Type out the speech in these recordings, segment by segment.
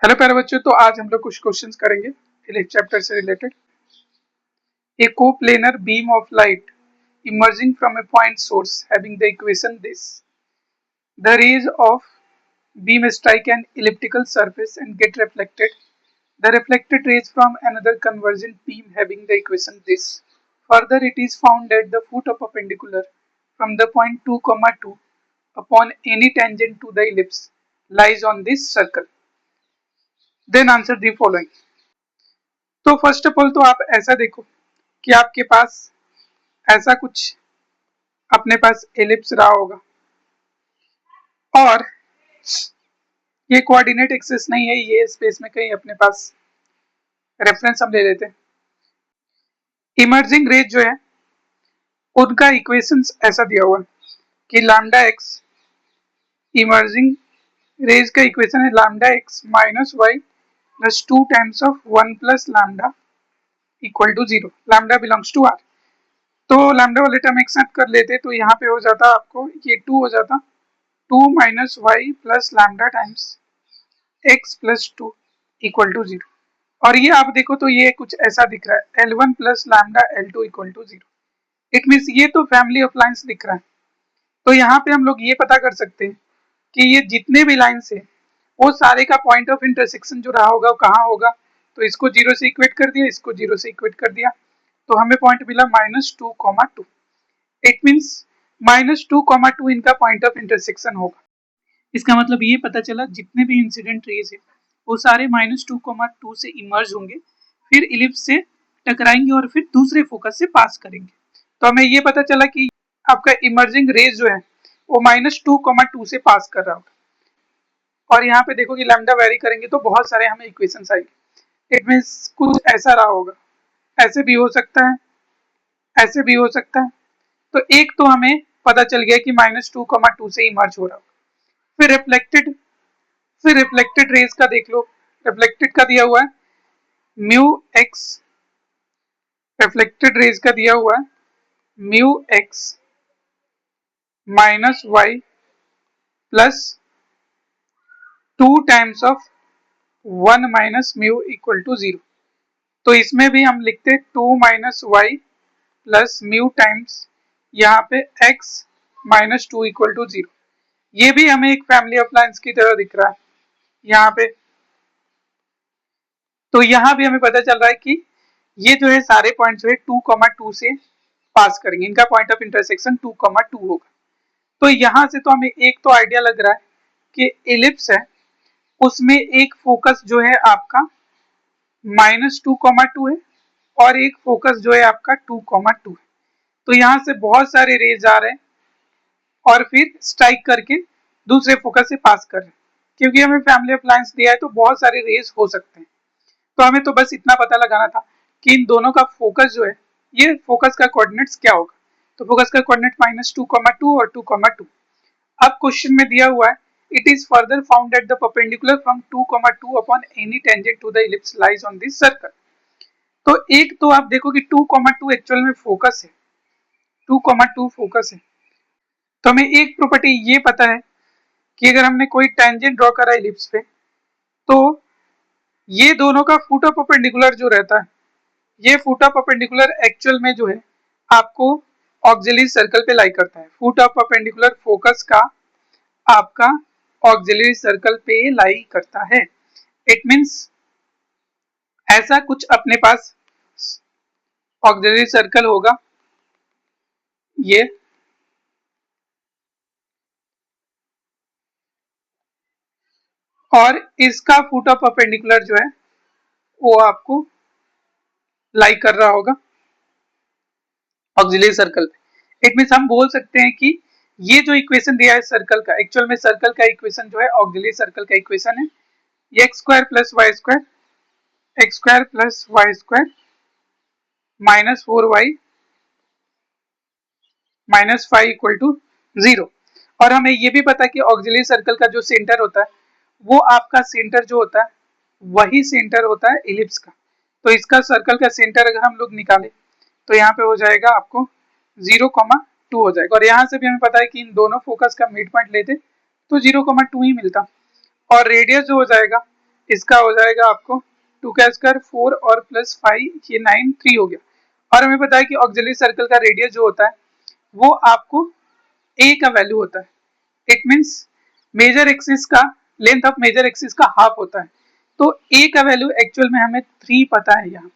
Hello प्यारे बच्चों, तो आज हम लोग कुछ क्वेश्चंस करेंगे इलेक्ट्रिक चैप्टर से related. A coplanar beam of light emerging from a point source having the equation this, the rays of beam strike an elliptical surface and get reflected. The reflected rays from another convergent beam having the equation this. Further, it is found that the foot of perpendicular from the point 2, 2 upon any tangent to the ellipse lies on this circle. Then answer the following. तो first of all तो आप ऐसा देखो कि आपके पास ऐसा कुछ अपने पास एलिप्स रहा होगा और ये कोऑर्डिनेट एक्सिस नहीं है, ये स्पेस में कहीं अपने पास रेफरेंस हम ले लेते हैं। इमर्जिंग रेज जो है उनका इक्वेशंस ऐसा दिया हुआ है कि लैम्डा एक्स, इमर्जिंग रेज का इक्वेशन है lambda x minus y plus 2 times of 1 plus lambda equal to 0। Lambda belongs to R, तो लैम्डा वाले टर्म एक साथ कर लेते तो यहाँ पे हो जाता आपको ये 2 हो जाता 2 minus y plus lambda times x plus 2 equal to 0। और ये आप देखो तो ये कुछ ऐसा दिख रहा है L1 plus lambda L2 equal to 0। It means ये तो फैमिली ऑफ लाइंस दिख रहा है। तो यहाँ पे हम लोग ये पता कर सकते हैं कि ये जितने भी लाइंस है वो सारे का पॉइंट ऑफ इंटरसेक्शन जो रहा होगा वो कहाँ होगा। तो इसको 0 से इक्वेट कर दिया, इसको 0 से इक्वेट कर दिया, तो हमें पॉइंट मिला -2, 2। इट मीन्स -2, 2 इनका पॉइंट ऑफ इंटरसेक्शन होगा। इसका मतलब ये पता चला जितने भी इंसिडेंट रेज है वो सारे -2, 2 से इमर्ज होंगे, फिर इलिप्स से टकराएंगे और फिर दूसरे फोकस से पास करेंगे। तो हमें ये पता चला कि आपका इमर्जिंग रेज जो है वो -2, 2 से पास कर रहा होगा। और यहाँ पे देखो कि लैम्डा वेरी करेंगे तो बहुत सारे हमें इक्वेशंस आएंगे। इट मीन्स कुछ ऐसा रहा होगा, ऐसे भी हो सकता है, ऐसे भी हो सकता है। तो एक तो हमें पता चल गया कि -2, 2 से इमर्ज हो रहा होगा। फिर रिफ्लेक्टेड रेज का देख लो। रिफ्लेक्टेड का दिया हुआ है म्यू एक्स, रिफ्लेक्टेड रेज का दिया हुआ है mu x minus y plus 2 times of 1 minus mu equal to 0। तो इसमें भी हम लिखते 2 minus y plus mu times यहाँ पे x माइनस 2 इक्वल टू 0। ये भी हमें एक फैमिली ऑफ लाइंस की तरह दिख रहा है यहाँ पे। तो यहाँ भी हमें पता चल रहा है कि ये जो है सारे पॉइंट्स जो है 2, 2 से पास करेंगे, इनका पॉइंट ऑफ इंटरसेक्शन 2, 2 होगा। तो यहाँ से तो हमें एक तो आइडिया लग रहा है कि एलिप्स है उसमें एक फोकस जो है आपका -2, 2 है और एक फोकस जो है आपका 2, 2 है। तो यहाँ से बहुत सारे रेज आ रहे हैं और फिर स्ट्राइक करके दूसरे फोकस से पास कर रहे हैं। क्योंकि हमें फैमिली ऑफ लाइंस दिया है तो बहुत सारे रेज हो सकते हैं। तो हमें तो बस इतना पता लगाना था कि इन दोनों का फोकस जो है, ये फोकस का कोऑर्डिनेट्स क्या होगा। तो फोकस का कोऑर्डिनेट -2, 2 और 2, 2। अब क्वेश्चन में दिया हुआ है it is further found at the perpendicular from 2, 2 upon any tangent to the ellipse lies on this circle. तो एक तो आप देखो कि 2, 2 एक्चुअल में फोकस है, 2, 2 फोकस है। तो हमें एक प्रॉपर्टी ये पता है कि अगर हमने कोई टेंजेंट ड्रॉ करा इलिप्स पे तो ये दोनों का फुट ऑफ परपेंडिकुलर जो रहता है, ये फुट ऑफ परपेंडिकुलर एक्चुअल में जो है आपको ऑक्सिलरी सर्कल पे लाई करता है। फुट ऑफ परपेंडिकुलर फोकस का आपका ऑक्सिलरी सर्कल पे लाई करता है। इट मींस ऐसा कुछ अपने पास ऑक्सिलरी सर्कल होगा ये, और इसका फुट ऑफ परपेंडिकुलर जो है वो आपको लाई कर रहा होगा ऑक्सिलरी सर्कल पे। इट मींस हम बोल सकते हैं कि ये जो इक्वेशन दिया है सर्कल का, एक्चुअल में सर्कल का इक्वेशन जो है ऑक्सिलरी सर्कल का इक्वेशन है x square plus y square, x square plus y square minus 4y minus 5 equal to 0। और हमें ये भी पता है कि ऑक्सिलरी सर्कल का जो सेंटर होता है वो आपका सेंटर जो होता है वही सेंटर होता है इलिप्स का। तो इसका सर्कल का सेंटर अगर हम लोग निकालें तो यहाँ पे हो जाएगा आपको 0, 2 हो जाएगा। और यहाँ से भी हमें पता है कि इन दोनों फोकस का मिड पॉइंट लेते तो 0, 2 ही मिलता। और रेडियस जो हो जाएगा इसका हो जाएगा आपको 2 का स्क्वायर 4 और प्लस 5 ये 9 3 हो गया। और हमें पता है कि ऑक्सिलरी सर्कल का रेडियस जो होता है वो आपको a का वैल्यू होता है। इट मीन्स मेजर एक्सिस का लेंथ ऑफ मेजर एक्सिस का हाफ होता है। तो a का वैल्यू एक्चुअल में हमें 3 पता है। यहाँ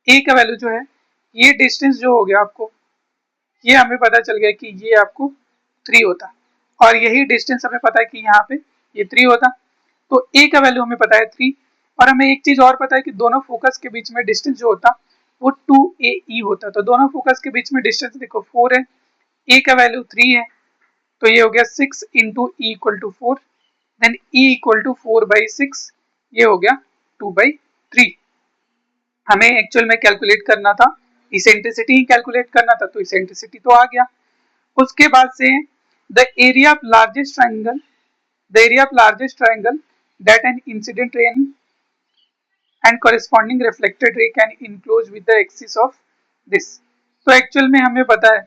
a का वैल्यू जो है ये डिस्टेंस जो हो गया आपको ये हमें पता चल गया कि ये आपको 3 होता और यही डिस्टेंस हमें पता है कि यहाँ पे ये 3 होता। तो a का वैल्यू हमें पता है 3 और हमें एक चीज और पता है कि दोनों फोकस के बीच में डिस्टेंस जो होता वो 2AE होता। तो दोनों फोकस के बीच में डिस्टेंस देखो 4 है, a का वैल्यू 3 है तो ये हो गया 6 into e equal to 4 then e equal to 4/6 ये हो गया 2/3। हमें एक्चुअल में कैलकुलेट करना था इसेंट्रिसिटी ही कैलकुलेट करना था तो इसेंट्रिसिटी तो आ गया। उसके बाद से the area of largest triangle that an incident ray and corresponding reflected ray can enclose with the axis of this। तो एक्चुअल में हमें पता है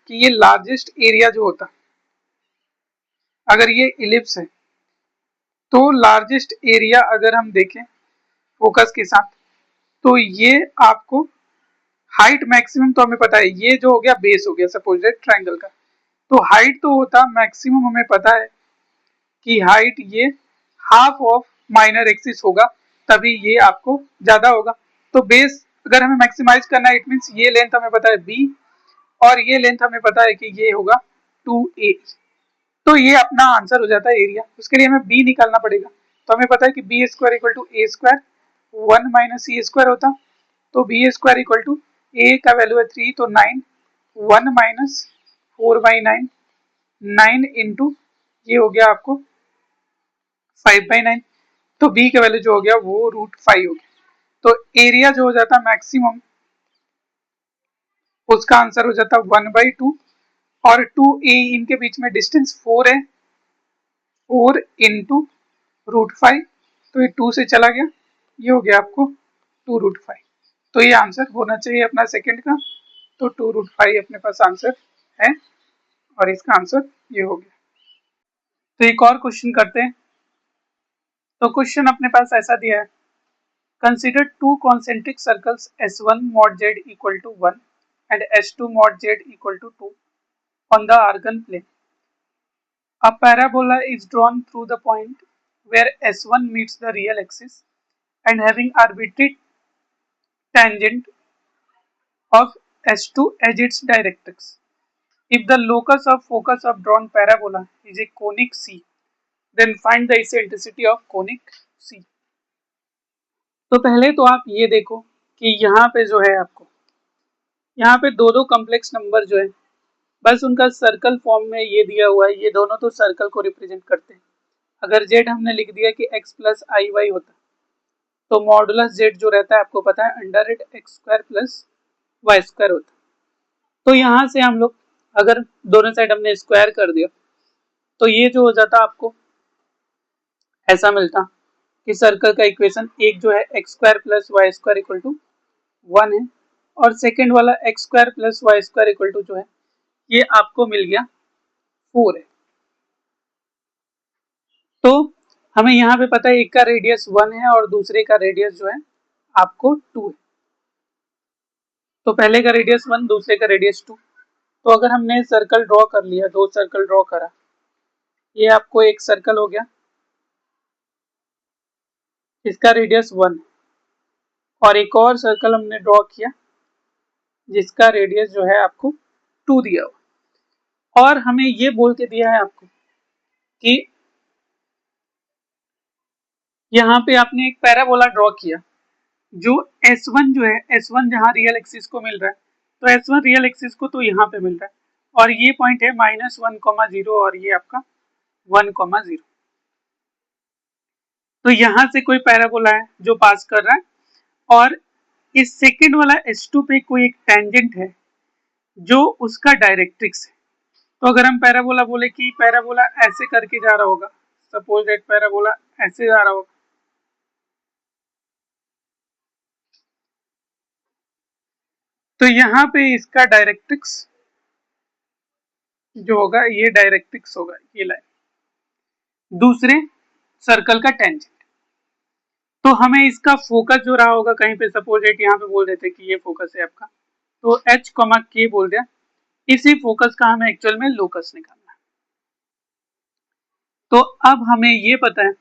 कि ये लार्जेस्ट एरिया जो होता अगर ये इलिप्स है तो लार्जेस्ट एरिया अगर हम देखें फोकस के साथ तो ये आपको हाइट मैक्सिमम तो हमें पता है ये जो हो गया बेस हो गया सपोज ट्राइंगल का। तो हाइट तो होता मैक्सिमम हमें पता है कि हाइट ये हाफ ऑफ माइनर एक्सिस होगा तभी ये आपको ज्यादा होगा। तो बेस अगर हमें मैक्सिमाइज करना है इट मींस ये लेंथ हमें पता है b और ये लेंथ हमें पता है कि ये होगा 2a। तो ये अपना आंसर हो जाता है एरिया। उसके लिए हमें b निकालना पड़ेगा। तो हमें पता है कि b square equal to a square 1 minus c square होता। तो b square equal to a का वैल्यू है 3 तो 9 1 माइनस 4/9 9 इंटू ये हो गया आपको 5/9 तो b का वैल्यू जो हो गया वो √5 हो गया। तो एरिया जो हो जाता मैक्सिमम उसका आंसर हो जाता 1/2 और 2a इनके बीच में डिस्टेंस 4 है 4 इंटू √5 तो ये 2 से चला गया ये हो गया आपको 2√5। तो ये आंसर होना चाहिए अपना सेकंड का। तो 2√5 अपने पास आंसर है और इसका आंसर ये हो गया। तो एक और क्वेश्चन करते हैं। तो क्वेश्चन अपने पास ऐसा दिया है consider to concentric circles S1 mod z equal to 1 and S2 mod z equal to 2 on the argon plane. A parabola is drawn through the point where S1 meets the real axis and having arbitrary tangent of S2 as its directrix. If the locus of focus of drawn parabola is a conic C, then find the eccentricity of conic C। तो पहले तो आप ये देखो कि यहाँ पे जो है आपको यहाँ पे दो दो कॉम्प्लेक्स नंबर जो है बस उनका सर्कल फॉर्म में ये दिया हुआ है। ये दोनों तो सर्कल को रिप्रेजेंट करते हैं। अगर z हमने लिख दिया कि x प्लस आई वाई होता तो मॉडुलस z जो रहता है आपको पता है √x² प्लस वाई स्क्वायर होता। तो यहाँ से हम लोग अगर दोनों साइड हमने स्क्वायर कर दिया तो ये जो हो जाता आपको ऐसा मिलता कि सर्कल का इक्वेशन एक जो है x² plus y square equal to 1 है और सेकेंड वाला x² plus y square equal to जो है ये आपको मिल गया 4 है। तो हमें यहाँ पे पता है एक का रेडियस 1 है और दूसरे का रेडियस जो है आपको 2 है। तो पहले का रेडियस 1 दूसरे का रेडियस 2। तो अगर हमने सर्कल ड्रॉ कर लिया दो सर्कल ड्रॉ करा ये आपको एक सर्कल हो गया इसका रेडियस 1 और एक और सर्कल हमने ड्रॉ किया जिसका रेडियस जो है आपको 2 दिया हुआ और हमें ये बोल के दिया है आपको कि यहाँ पे आपने एक पैराबोला ड्रॉ किया जो S1 जो है S1 जहाँ रियल एक्सिस को मिल रहा है तो S1 रियल एक्सिस को तो यहाँ पे मिल रहा है और ये पॉइंट है -1,0 और ये आपका 1,0। तो यहाँ से कोई पैराबोला है जो पास कर रहा है और इस सेकेंड वाला S2 पे कोई एक टेंजेंट है जो उसका डायरेक्ट्रिक्स है। तो अगर हम पैराबोला बोले कि पैराबोला ऐसे करके जा रहा होगा सपोज दैट पैराबोला ऐसे जा रहा होगा तो यहाँ पे इसका डायरेक्ट्रिक्स जो होगा ये डायरेक्ट्रिक्स होगा ये लाइन दूसरे सर्कल का टेंजेंट। तो हमें इसका फोकस जो रहा होगा कहीं पे, सपोज एट यहाँ पे बोल देते कि ये फोकस है आपका, तो एच कॉमा के बोल दिया, इसी फोकस का हमें एक्चुअल में लोकस निकालना है। तो अब हमें ये पता है,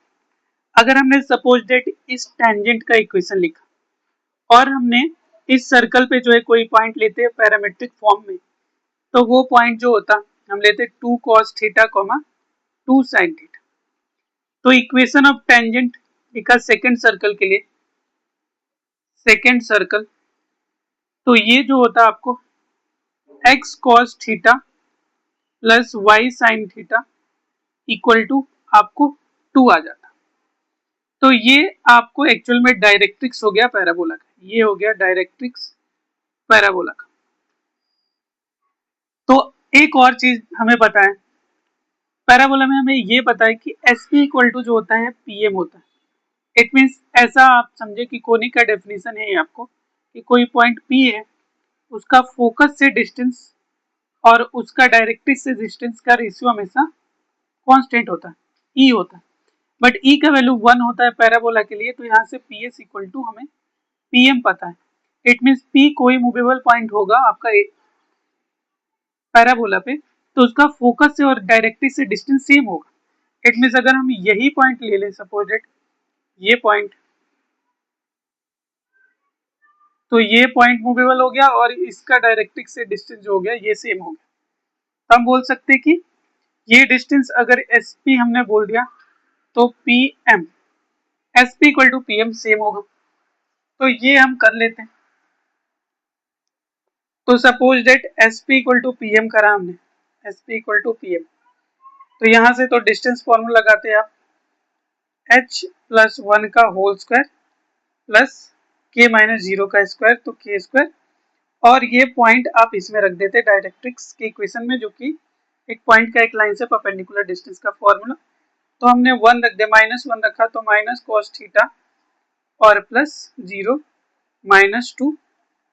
अगर हमने सपोज डेट इस टेंजेंट का इक्वेशन लिखा और हमने इस सर्कल पे जो है कोई पॉइंट लेते हैं पैरामेट्रिक फॉर्म में, तो वो पॉइंट जो होता हम लेते 2 cos theta comma 2 sin theta. तो इक्वेशन ऑफ टेंजेंट लिखा सेकंड सर्कल के लिए, सेकंड सर्कल, तो ये जो होता आपको x cos theta plus y sin theta equal to आपको 2 आ जाता। तो ये आपको एक्चुअल में डायरेक्ट्रिक्स हो गया पैराबोला का, ये हो गया डायरेक्ट्रिक्स पैराबोला का। तो एक और चीज हमें पता है, पैराबोला में हमें ये पता है कि एस पी इक्वल टू जो होता है पीएम होता है। इट मीन्स ऐसा आप समझे कि कोनिक का डेफिनेशन है आपको कि कोई पॉइंट पी है, उसका फोकस से डिस्टेंस और उसका डायरेक्ट्रिक्स से डिस्टेंस का रेशियो हमेशा कांस्टेंट होता है, ई होता है। बट ई का वैल्यू 1 होता है पैराबोला के लिए, तो यहाँ से पी एस इक्वल टू हमें पीएम पता है। इट मीन्स पी कोई मूवेबल पॉइंट होगा आपका पैराबोला पे, तो उसका फोकस से और डायरेक्ट्रिक्स से डिस्टेंस सेम होगा। इट मीन्स अगर हम यही पॉइंट ले लें, सपोज इट ये पॉइंट, तो ये पॉइंट मूवेबल हो गया और इसका डायरेक्ट्रिक्स से डिस्टेंस जो हो गया ये सेम हो गया, तो हम बोल सकते हैं कि ये डिस्टेंस अगर एस पी हमने बोल दिया तो P M, S P equal to P M same होगा। तो ये हम कर लेते हैं। तो suppose that S P equal to P M करा हमने, S P equal to P M, तो यहाँ से तो डिस्टेंस फॉर्मूला लगाते हैं आप, एच प्लस 1 का होल स्क्वायर प्लस के माइनस 0 का स्क्वायर, तो के स्क्वायर, और ये पॉइंट आप इसमें रख देते डायरेक्ट्रिक्स के इक्वेशन में, जो कि एक पॉइंट का एक लाइन से परपेंडिकुलर डिस्टेंस का फॉर्मूला। तो हमने 1 रख दिया, -1 रखा, तो माइनस कॉस थीटा और प्लस 0 -2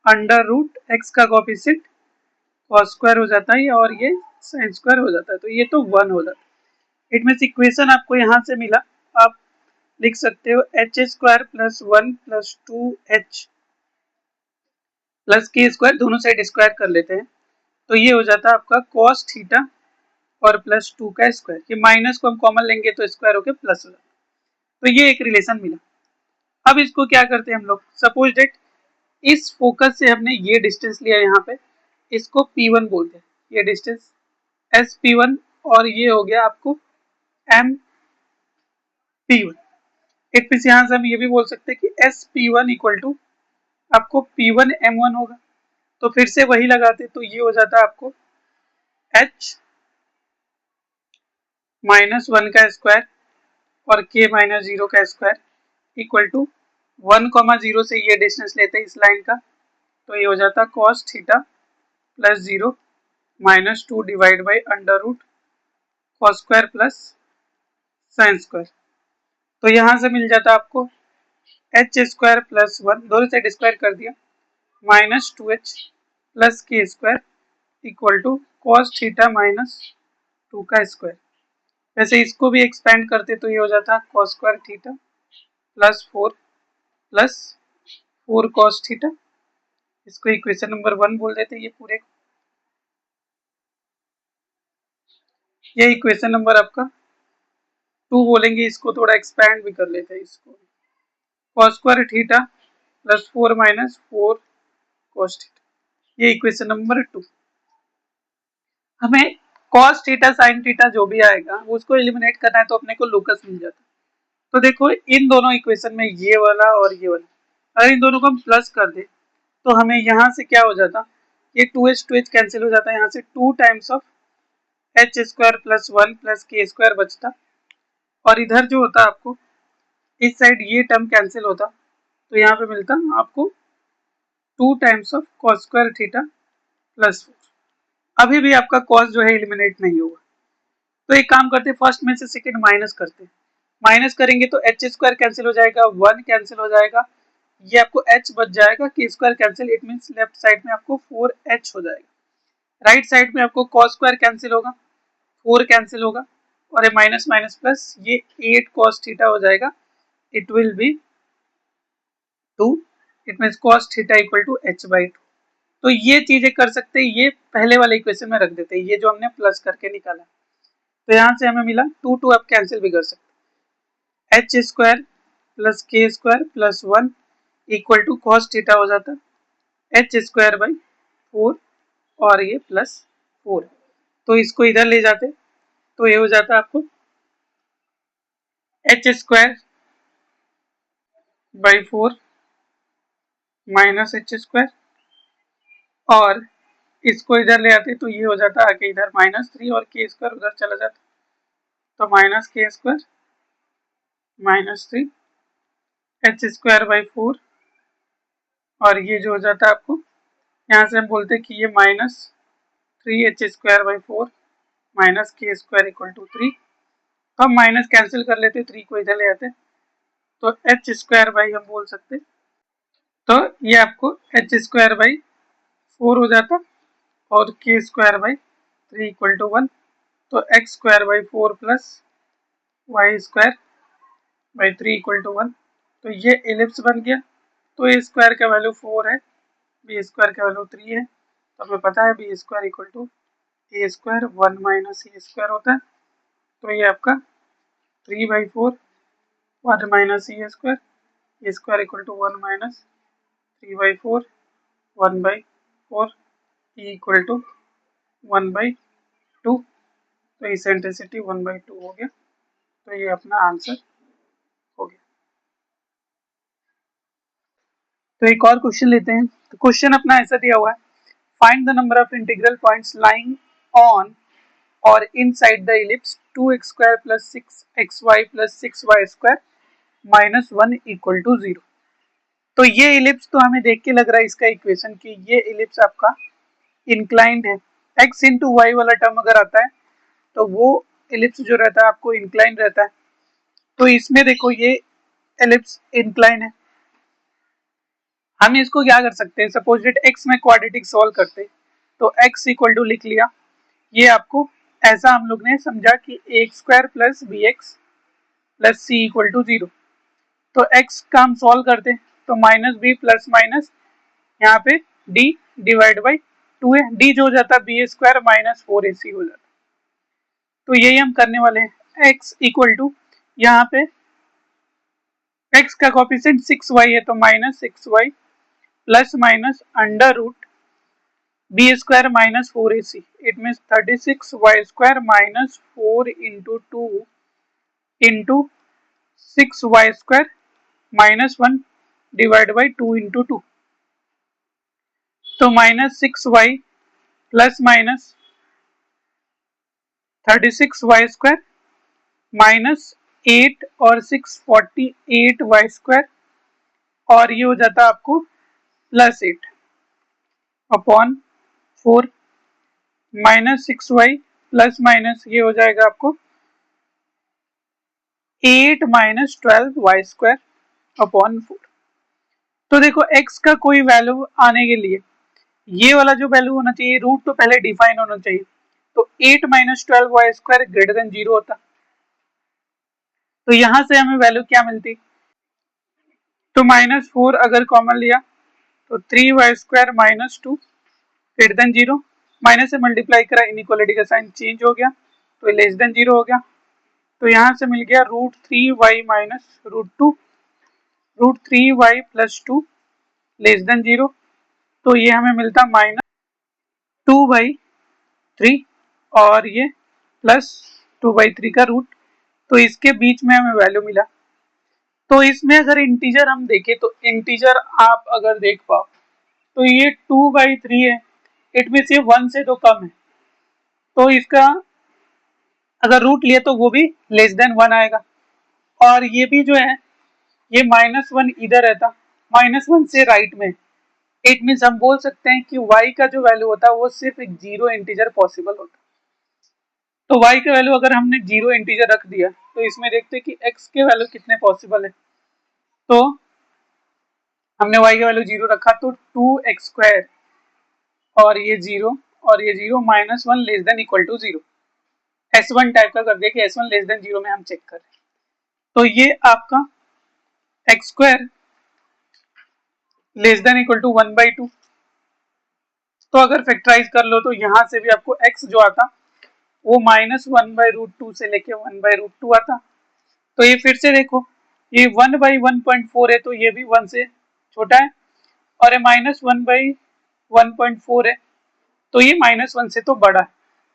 अंडर रूट एक्स का कोएफिशिएंट कॉस स्क्वायर हो जाता है और ये साइन स्क्वायर हो जाता है, तो ये तो 1 हो जाता है। इट मीन्स इक्वेशन आपको यहाँ से मिला, आप लिख सकते हो H square plus 1 plus 2h plus K square, दोनों साइड स्क्वायर कर लेते हैं, तो ये हो जाता है आपका कॉस थीटा और प्लस 2 का स्क्वायर, ये माइनस को हम कॉमन लेंगे तो स्क्वायर होकर प्लस हो जाता है। तो ये एक रिलेशन मिला। अब इसको क्या करते हैं हम लोग, सपोज डेट इस फोकस से हमने ये डिस्टेंस लिया यहाँ पे, इसको P1 बोलते हैं, ये डिस्टेंस SP1, और ये हो गया आपको MP1। एक पीस यहाँ से हम ये भी बोल सकते हैं कि SP1 इक्वल टू आपको P1 M1 होगा। तो फिर से वही लगाते, तो ये हो जाता है आपको H -1 का स्क्वायर और K -0 का स्क्वायर इक्वल टू 1,0 से ये डिस्टेंस लेते हैं इस लाइन का, तो ये हो जाता cos theta plus 0 -2 divide by under root cos square plus sine square. तो यहाँ से मिल जाता आपको एच स्क्वायर प्लस 1, दोनों साइड स्क्वायर कर दिया, -2h plus K square equal to cos theta -2 का स्क्वायर। वैसे इसको भी एक्सपेंड करते तो ये हो जाता cos square theta plus 4 plus 4 cos theta, इसको इक्वेशन नंबर 1 बोल देते हैं ये पूरे, ये इक्वेशन नंबर आपका 2 बोलेंगे, इसको थोड़ा एक्सपैंड भी कर लेते हैं, इसको cos square theta plus 4 minus 4 cos theta, ये इक्वेशन नंबर 2। हमें कॉस थीटा साइन थीटा जो भी आएगा उसको एलिमिनेट करना है, तो अपने को लोकस मिल जाता है। तो देखो इन दोनों इक्वेशन में ये वाला और ये वाला, अगर इन दोनों को हम प्लस कर दे तो हमें यहाँ से क्या हो जाता, ये 2h कैंसिल हो जाता है, यहाँ से 2 times of H square plus 1 plus K square बचता, और इधर जो होता आपको इस साइड ये टर्म कैंसिल होता, तो यहाँ पे मिलता आपको 2 times of cos square theta plus 4। अभी भी आपका कॉस जो है एलिमिनेट नहीं होगा, तो एक काम करते हैं, फर्स्ट में से सेकेंड माइनस करते हैं, माइनस करेंगे तो एच स्क्वायर कैंसिल हो जाएगा, 1 कैंसिल हो जाएगा, ये आपको h बच जाएगा, के square cancel, it means left side में आपको 4h हो जाएगा, राइट साइड में आपको कॉस स्क्वायर कैंसिल होगा, 4 कैंसिल होगा, और ये माइनस माइनस प्लस, ये 8 कॉस थीटा हो जाएगा, it will be 2, it means cos theta equal to h/2। तो ये चीजें कर सकते हैं, ये पहले वाले इक्वेशन में रख देते हैं, ये जो हमने प्लस करके निकाला। तो यहाँ से हमें मिला 2 आप कैंसिल भी कर सकते, H square plus K square plus 1 equal to cos theta हो जाता एच स्क्वायर बाई 4 और ये प्लस 4। तो इसको इधर ले जाते तो ये हो जाता आपको H square by 4 minus H square, और इसको इधर ले आते तो ये हो जाता आगे इधर -3 और के स्क्वायर उधर चला जाता, तो माइनस के स्क्वायर -3 एच स्क्वायर बाई 4, और ये जो हो जाता आपको यहाँ से हम बोलते हैं कि ये -3 एच स्क्वायर बाई 4 माइनस के स्क्वायर इक्वल टू 3। तो हम माइनस कैंसिल कर लेते, 3 को इधर ले आते तो एच स्क्वायर बाई हम बोल सकते, तो ये आपको एच स्क्वायर बाई 4 हो जाता और के स्क्वायर बाई 3 इक्वल टू 1, तो x square by 4 plus y square by 3 equal to 1। तो ये एलिप्स बन गया। तो ए स्क्वायर का वैल्यू 4 है, बी स्क्वायर का वैल्यू 3 है, तो हमें पता है B square equal to A square 1 minus A square होता है। तो ये आपका 3/4 1 minus A square equal to 1 minus 3/4 1/4 e equal to 1/2। तो इसेंट्रिसिटी 1/2 हो गया। तो ये अपना आंसर हो गया। तो एक और क्वेश्चन लेते हैं। तो क्वेश्चन अपना ऐसा दिया हुआ है, find the number of integral points lying on और inside the ellipse 2x² plus 6xy plus 6y square minus 1 equal to 0। तो ये इलिप्स तो हमें देख के लग रहा है इसका इक्वेशन कि ये इलिप्स आपका इंक्लाइंड है। x इंटू वाई वाला टर्म अगर आता है तो वो इलिप्स जो रहता है आपको इंक्लाइंड रहता है। तो इसमें देखो ये इलिप्स इंक्लाइन है। हम इसको क्या कर सकते हैं, सपोज डेट x में क्वाड्रेटिक सॉल्व करते तो x इक्वल टू लिख लिया। ये आपको ऐसा हम लोग ने समझा कि a square plus b x plus c equal to 0। तो x का हम सॉल्व करते तो माइनस बी प्लस माइनस यहाँ पे d डिवाइड बाई 2 है, d जो हो जाता बी स्क्वायर माइनस 4ac हो जाता। तो यही हम करने वाले हैं। x इक्वल टू यहाँ पे x का कोफिशिएंट 6y है तो minus 6y plus minus under root B square minus 4ac, it means 36y square minus 4 into 2 into 6y square minus 1 divide by 2 into 2। तो minus 6y plus minus 36y square minus 8 और 6 48y square, और ये हो जाता आपको plus 8 upon 4 minus 6y plus minus ये हो जाएगा आपको 8 माइनस 12y स्क्वायर अपॉन 4। तो देखो x का कोई वैल्यू आने के लिए ये वाला जो वैल्यू होना चाहिए, रूट तो पहले डिफाइन होना चाहिए। तो 8 minus 12y square greater than 0 होता। तो यहां से हमें वैल्यू क्या मिलती, तो -4 अगर कॉमन लिया तो 3y square minus 2 greater than 0, minus से मल्टीप्लाई करा इनइक्वालिटी का साइन चेंज हो गया तो लेस देन 0 हो गया। तो यहाँ से मिल गया √3y minus √2 √3y plus 2 less than 0। तो ये हमें मिलता -2/3 और ये प्लस 2/3 का रूट। तो इसके बीच में हमें वैल्यू मिला। तो इसमें अगर इंटीजर हम देखें तो इंटीजर आप अगर देख पाओ तो ये 2/3 है, इट मीन्स ये 1 से तो कम है। तो इसका अगर रूट लिया तो वो भी लेस देन 1 आएगा। और ये भी जो है ये -1 इधर रहता, -1 से राइट में, इट मीन्स हम बोल सकते हैं कि y का जो वैल्यू होता है वो सिर्फ एक जीरो इंटीजर पॉसिबल होता। तो y का वैल्यू अगर हमने जीरो इंटीजर रख दिया तो इसमें देखते हैं कि x के वैल्यू कितने पॉसिबल है। तो हमने y का वैल्यू जीरो रखा तो 2x² और ये zero -1 less than equal to 0, S1 type का कर दिया कि S1 लेस देन 0 में हम चेक कर रहे हैं। तो ये आपका x² less than equal to 1/2। तो अगर फैक्टराइज कर लो तो यहाँ से भी आपको x जो आता वो -1/√2 से लेके 1/√2 आता। तो ये फिर से देखो, ये 1/1.4 है तो ये भी 1 से छोटा है, और ये -1/1.4 है तो ये -1 से तो बड़ा है।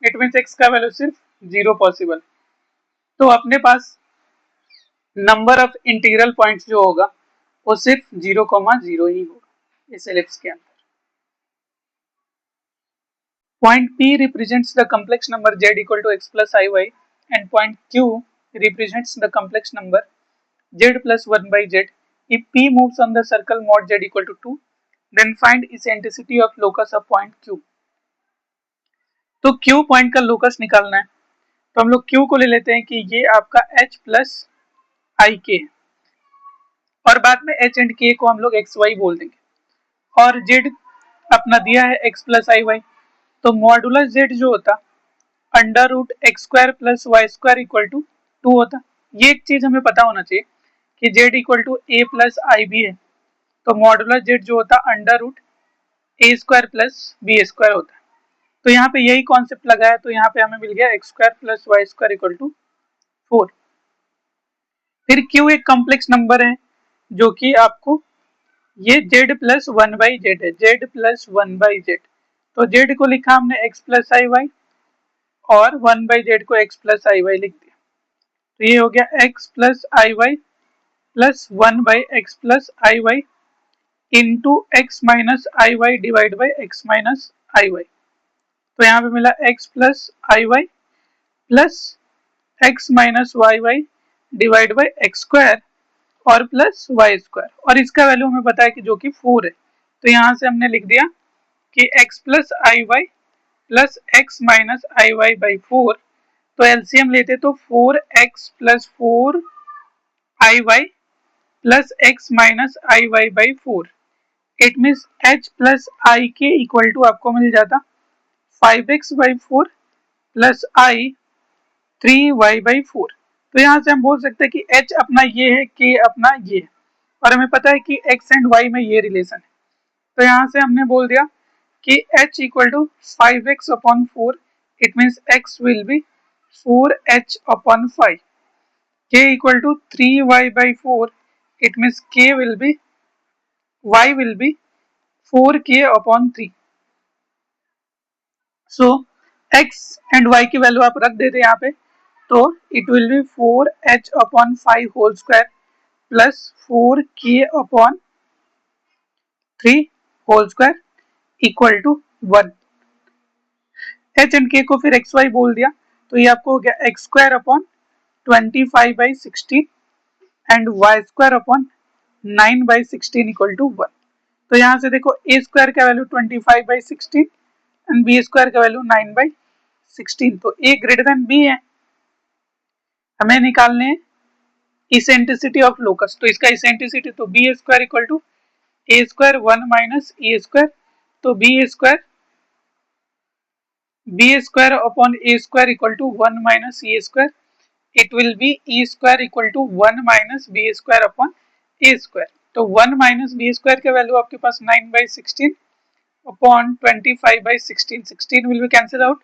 इट मीन्स x का वैल्यू सिर्फ 0 पॉसिबल। तो अपने पास नंबर ऑफ इंटीग्रल पॉइंट्स जो होगा वो सिर्फ 0,0 ही होगा इस एलिप्स के अंदर। Point P represents the complex number z equal to x plus iy, and point Q represents the complex number z plus 1 by z. If P moves on the circle mod z equal to 2, then find eccentricity of locus of point Q. तो Q point का locus निकालना है, तो हम लोग Q को ले लेते हैं कि ये आपका h प्लस आई के है, और बाद में h एंड k को हम लोग एक्स वाई बोल देंगे, और z अपना दिया है x प्लस आई वाई। तो मॉडुलस z जो होता √x² plus y² equal to 2 होता। ये एक चीज हमें पता होना चाहिए कि z equal to a plus i B है, तो मॉडुलस z जो होता √a² प्लस b² होता है। तो यहाँ पे यही कॉन्सेप्ट लगा है, तो यहाँ पे हमें मिल गया x² plus y² equal to 4। फिर q एक कॉम्प्लेक्स नंबर है जो कि आपको ये z प्लस 1 बाई जेड है, z प्लस 1 बाई जेड। तो z को लिखा हमने x प्लस आई वाई और 1 बाई जेड को x प्लस आई वाई लिख दिया। तो ये हो गया x plus i y plus 1 by x plus i y into x minus i y divide by x minus i y. तो यहाँ पे मिला x plus i y plus x minus y y divide by x square और plus y², और इसका value हमें पता है कि जो कि 4 है। तो यहाँ से हमने लिख दिया कि x plus i y plus x minus i y by 4। तो एलसीएम लेते तो 4x plus 4 i y plus x minus i y by 4। It means h plus i k equal to आपको मिल जाता 5x by 4 plus I 3y by 4। तो यहाँ से हम बोल सकते हैं कि h अपना ये है, k अपना ये है, और हमें पता है कि x एंड y में ये रिलेशन है। तो यहाँ से हमने बोल दिया कि h equal to 5x upon 4, it means x will be 4h upon 5, k equal to 3y by 4, it means k will be y will be 4k upon 3। So x and y की value आप रख देते यहाँ पे, तो it will be 4h upon 5 whole square plus 4k upon 3 whole square equal to 1। h and k को फिर x Y बोल दिया, तो ये आपको हो गया x square upon 25 by 16 and y square upon 9 by 16 equal to 1। तो यहाँ से देखो a स्क्वायर का value 25 by 16 and b square का वैल्यू 9 बाई 16, तो a ग्रेटर देन b है। हमें निकालने इसेंट्रिसिटी ऑफ लोकस, तो इसका इसेंट्रिसिटी तो b square equal to A square 1 minus A square, तो b square upon a square equal to 1 minus A square, it will be e square equal to 1 minus b square upon a square. तो 1 minus b square का value आपके पास 9 by 16 upon 25 by 16, 16 will be cancelled out,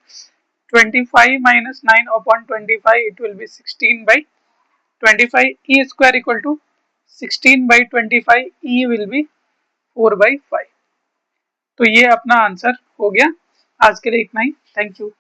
25 minus 9 upon 25, it will be 16 by 25, e square equal to 16 by 25, e will be 4 by 5। तो ये अपना answer हो गया। आज के लिए इतना ही, थैंक यू।